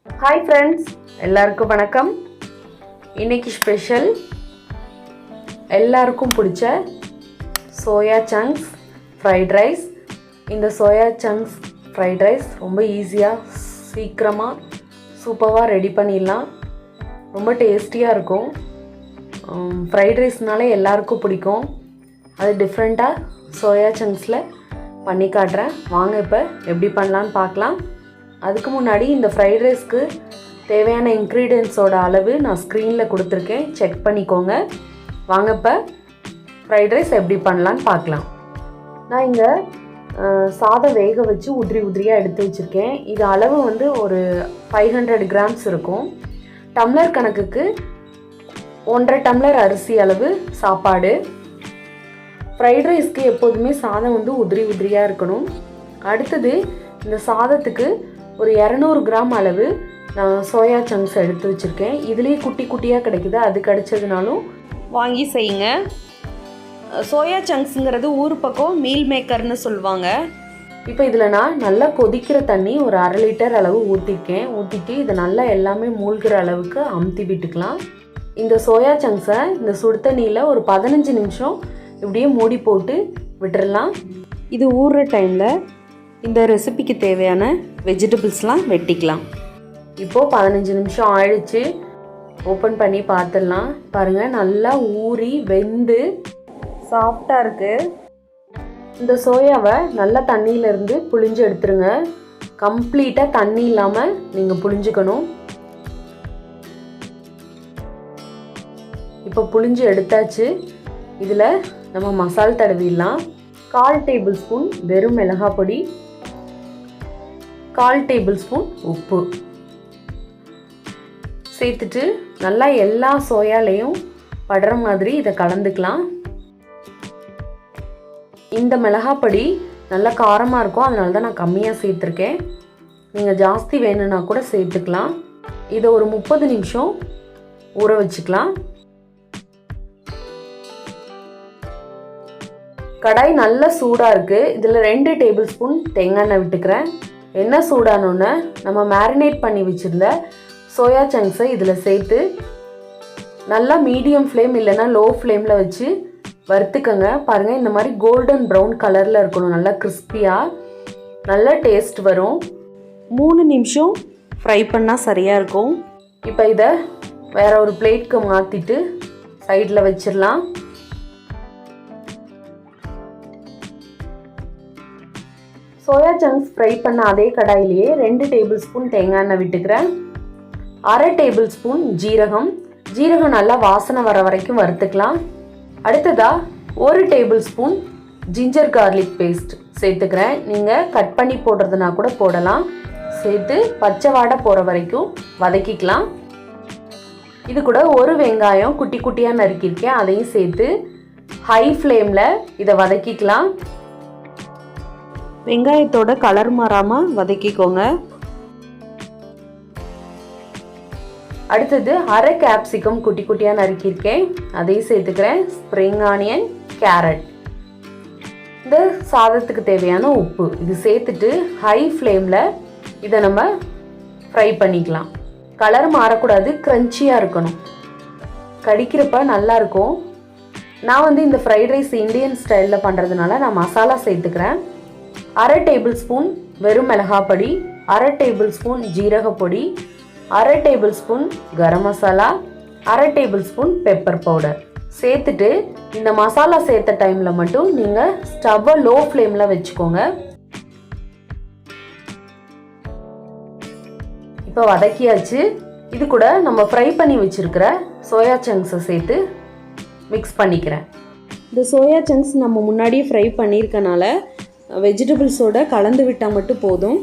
Hi friends, எல்லாருக்கும் வணக்கம். இன்னைக்கு ஸ்பெஷல் எல்லாருக்கும் பிடிச்ச சோயா சங்க்ஸ் ஃப்ரைட் ரைஸ். இந்த சோயா சங்க்ஸ் ஃப்ரைட் ரைஸ் ரொம்ப ஈஸியாக சீக்கிரமாக சூப்பராக ரெடி பண்ணிடலாம். ரொம்ப டேஸ்டியாக இருக்கும். ஃப்ரைட் ரைஸ்னாலே எல்லாருக்கும் பிடிக்கும். அது டிஃப்ரெண்ட்டாக சோயா சங்க்ஸில் பண்ணி காட்டுறேன். வாங்க இப்போ எப்படி பண்ணலான்னு பார்க்கலாம். அதுக்கு முன்னாடி இந்த ஃப்ரைட் ரைஸ்க்கு தேவையான இன்க்ரீடியன்ட்ஸோட அளவு நான் ஸ்க்ரீனில் கொடுத்துருக்கேன், செக் பண்ணிக்கோங்க. வாங்க இப்போ ஃப்ரைட் ரைஸ் எப்படி பண்ணலான்னு பார்க்கலாம். நான் இங்கே சாதம் வேக வச்சு உதிரியாக எடுத்து வச்சுருக்கேன். இது அளவு வந்து ஒரு 500 கிராம்ஸ் இருக்கும். டம்ளர் கணக்குக்கு 1.5 டம்ளர் அரிசி அளவு சாப்பாடு. ஃப்ரைட் ரைஸ்க்கு எப்போதுமே சாதம் வந்து உதிரியாக இருக்கணும். அடுத்தது இந்த சாதத்துக்கு ஒரு 200 கிராம் அளவு நான் சோயா சங்க்ஸ் எடுத்து வச்சுருக்கேன். இதுலேயே குட்டி குட்டியாக கிடைக்குது, அது கிடைச்சதுனாலும் வாங்கி செய்யுங்க. சோயா சங்க்ஸுங்கிறது ஊர் பக்கம் மீல் மேக்கர்னு சொல்லுவாங்க. இப்போ இதில் நான் நல்லா கொதிக்கிற தண்ணி ஒரு 1/2 லிட்டர் அளவு ஊற்றிட்டு இதை நல்லா எல்லாமே மூழ்கிற அளவுக்கு அமுத்தி விட்டுக்கலாம். இந்த சோயா சங்க்ஸை இந்த சுடு தண்ணியில் ஒரு 15 நிமிஷம் இப்படியே மூடி போட்டு விட்டுடலாம். இது ஊறுற டைமில் இந்த ரெசிபிக்கு தேவையான வெஜிடபிள்ஸ்லாம் வெட்டிக்கலாம். இப்போது 15 நிமிஷம் ஆயிடுச்சு. ஓப்பன் பண்ணி பார்த்துடலாம். பாருங்கள், நல்லா ஊறி வெந்து சாஃப்டாக இருக்குது. இந்த சோயாவை நல்லா தண்ணியிலேருந்து புழிஞ்சு எடுத்துருங்க. கம்ப்ளீட்டாக தண்ணி இல்லாமல் நீங்கள் புழிஞ்சுக்கணும். இப்போ புழிஞ்சு எடுத்தாச்சு. இதில் நம்ம மசால் தடவிடலாம். 1/4 டேபிள் ஸ்பூன் வெறும் மிளகாய் பொடி, 1/4 டேபிள் ஸ்பூன் உப்பு சேர்த்துட்டு நல்லா எல்லா சோயாலையும் படுற மாதிரி இதை கலந்துக்கலாம். இந்த மிளகாய் பொடி நல்லா காரமாக இருக்கும், அதனால தான் நான் கம்மியாக சேர்த்துருக்கேன். நீங்கள் ஜாஸ்தி வேணும்னா கூட சேர்த்துக்கலாம். இதை ஒரு 30 நிமிஷம் ஊற வச்சுக்கலாம். கடாய் நல்லா சூடாக இருக்குது. இதில் 2 டேபிள் ஸ்பூன் தேங்காய் எண்ணெய் விட்டுக்கிறேன். எண்ணெய் சூடானோன்னு நம்ம மேரினேட் பண்ணி வச்சுருந்த சோயா சங்க்ஸை இதில் சேர்த்து நல்லா மீடியம் ஃப்ளேம் இல்லைன்னா லோ ஃப்ளேமில் வச்சு வறுத்துக்கங்க. பாருங்கள், இந்த மாதிரி கோல்டன் ப்ரௌன் கலரில் இருக்கணும். நல்லா கிறிஸ்பியாக நல்ல டேஸ்ட் வரும். 3 நிமிஷம் ஃப்ரை பண்ணால் சரியாக இருக்கும். இப்போ இதை வேறு ஒரு பிளேட்க்கு மாற்றிட்டு சைடில் வச்சிடலாம். சோயா சங்க்ஸ் ஃப்ரை பண்ண அதே கடாயிலேயே 2 டேபிள் ஸ்பூன் தேங்காய் எண்ணெய் விட்டுக்கிறேன். 1/2 டேபிள் ஸ்பூன் ஜீரகம் நல்லா வாசனை வர வரைக்கும் வறுத்துக்கலாம். அடுத்ததாக 1 table spoon ginger garlic paste சேர்த்துக்கிறேன். நீங்கள் கட் பண்ணி போடுறதுனா கூட போடலாம். சேர்த்து பச்சை வாடை போகிற வரைக்கும் வதக்கிக்கலாம். இது கூட ஒரு வெங்காயம் குட்டி குட்டியாக நறுக்கியிருக்கேன், அதையும் சேர்த்து ஹை ஃப்ளேமில் இதை வதக்கிக்கலாம். வெங்காயத்தோட கலர் மாறாமல் வதக்கிக்கோங்க. அடுத்தது 1/2 கேப்சிகம் குட்டி குட்டியாக நறுக்கியிருக்கேன், அதையும் சேர்த்துக்கிறேன். ஸ்ப்ரிங் ஆனியன், கேரட், இந்த சாதத்துக்கு தேவையான உப்பு இது சேர்த்துட்டு ஹை ஃப்ளேமில் இதை நம்ம ஃப்ரை பண்ணிக்கலாம். கலர் மாறக்கூடாது, க்ரன்ச்சியாக இருக்கணும். கடிக்கிறப்ப நல்லாயிருக்கும். நான் வந்து இந்த ஃப்ரைட் ரைஸ் இந்தியன் ஸ்டைலில் பண்ணுறதுனால நான் மசாலா சேர்த்துக்கிறேன். 1/2 டேபிள் ஸ்பூன் வெறும் மிளகாய் பொடி, 1/2 டேபிள் ஸ்பூன் ஜீரக பொடி, 1/2 table spoon garam masala, 1/2 table spoon pepper powder சேர்த்துட்டு இந்த மசாலா சேர்த்த டைமில் மட்டும் நீங்கள் ஸ்டவ்வை லோ ஃப்ளேமில் வச்சுக்கோங்க. இப்போ வதக்கியாச்சு. இது கூட நம்ம ஃப்ரை பண்ணி வச்சுருக்கிற சோயா சங்க்ஸை சேர்த்து மிக்ஸ் பண்ணிக்கிறேன். இந்த சோயா சங்க்ஸ் நம்ம முன்னாடியே ஃப்ரை பண்ணியிருக்கனால வெஜிடபிள்ஸோட கலந்து விட்டால் மட்டும் போதும்.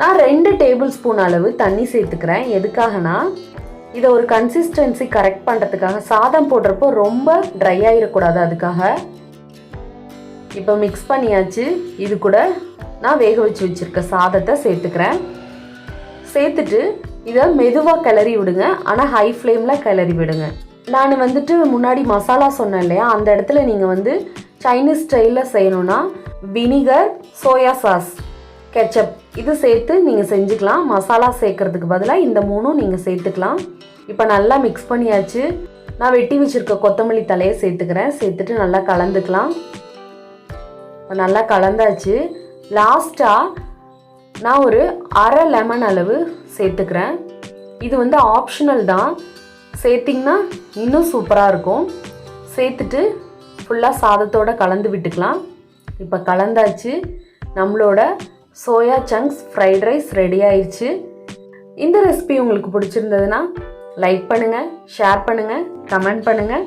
நான் 2 டேபிள் ஸ்பூன் அளவு தண்ணி சேர்த்துக்கிறேன். எதுக்காகனா இதை ஒரு கன்சிஸ்டன்சி கரெக்ட் பண்ணுறதுக்காக. சாதம் போடுறப்போ ரொம்ப ட்ரை ஆகிடக்கூடாது, அதுக்காக. இப்போ மிக்ஸ் பண்ணியாச்சு. இது கூட நான் வேக வச்சு வச்சுருக்க சாதத்தை சேர்த்துக்கிறேன். சேர்த்துட்டு இதை மெதுவாக கிளறி விடுங்க, ஆனால் ஹை ஃப்ளேமில் கிளறி விடுங்க. நான் வந்துட்டு முன்னாடி மசாலா சொன்னேன் இல்லையா, அந்த இடத்துல நீங்கள் வந்து சைனீஸ் ஸ்டைலில் செய்யணுன்னா வினிகர், சோயா சாஸ் கெச்சப் இது சேர்த்து நீங்கள் செஞ்சுக்கலாம். மசாலா சேர்க்கறதுக்கு பதிலாக இந்த மூணும் நீங்கள் சேர்த்துக்கலாம். இப்போ நல்லா மிக்ஸ் பண்ணியாச்சு. நான் வெட்டி வச்சுருக்க கொத்தமல்லி தலையை சேர்த்துக்கிறேன். சேர்த்துட்டு நல்லா கலந்துக்கலாம். இப்போ நல்லா கலந்தாச்சு. லாஸ்ட்டாக நான் ஒரு அரை லெமன் அளவு சேர்த்துக்கிறேன். இது வந்து ஆப்ஷனல் தான், சேர்த்திங்கன்னா இன்னும் சூப்பராக இருக்கும். சேர்த்துட்டு ஃபுல்லாக சாதத்தோடு கலந்து விட்டுக்கலாம். இப்போ கலந்தாச்சு. நம்மளோட soya chunks fried rice ready ஆயிடுச்சு. இந்த ரெசிபி உங்களுக்கு பிடிச்சிருந்ததுன்னா லைக் பண்ணுங்கள், ஷேர் பண்ணுங்கள், கமெண்ட் பண்ணுங்கள்.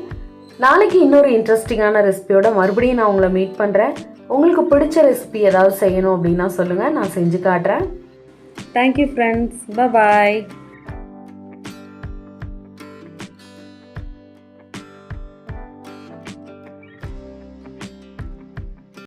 நாளைக்கு இன்னொரு இன்ட்ரெஸ்டிங்கான ரெசிபியோட மறுபடியும் நான் உங்களை மீட் பண்ணுறேன். உங்களுக்கு பிடிச்ச ரெசிபி ஏதாவது செய்யணும் அப்படின்னா சொல்லுங்கள், நான் செஞ்சு காட்டுறேன். தேங்க்யூ ஃப்ரெண்ட்ஸ், பாய்.